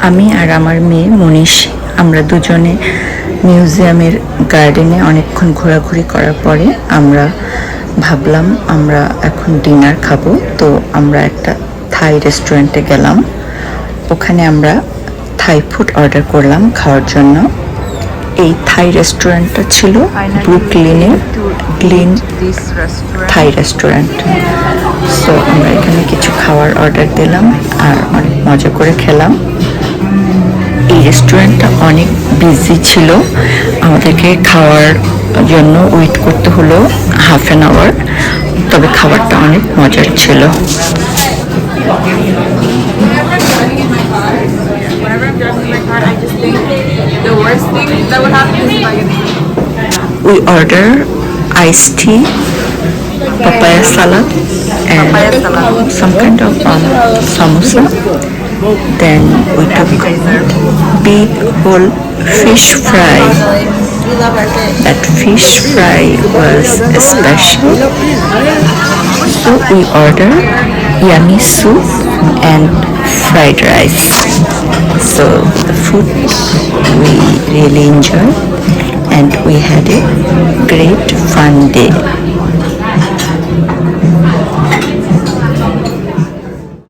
আমি আর আমার মেয়ে মনীষ আমরা দুজনে মিউজিয়ামের গার্ডেনে অনেকক্ষণ ঘোরাঘুরি করার পরে আমরা ভাবলাম আমরা এখন ডিনার খাবো। তো আমরা একটা থাই রেস্টুরেন্টে গেলাম, ওখানে আমরা থাই ফুড অর্ডার করলাম খাওয়ার জন্য। এই থাই রেস্টুরেন্টটা ছিল ব্রুকলিনে গ্লিন থাই রেস্টুরেন্ট। সো আমরা এখানে কিছু খাওয়ার অর্ডার দিলাম আর অনেক মজা করে খেলাম। এই রেস্টুরেন্টটা অনেক বিজি ছিল, আমাদেরকে খাওয়ার জন্য ওয়েট করতে হলো হাফ অ্যান আওয়ার, তবে খাবারটা অনেক মজার ছিল। We order iced tea, papaya salad, and some kind of samosa. Then we took big whole fish fry. That fish fry was special. So we ordered yummy soup and fried rice. So the food we really enjoyed and we had a great fun day.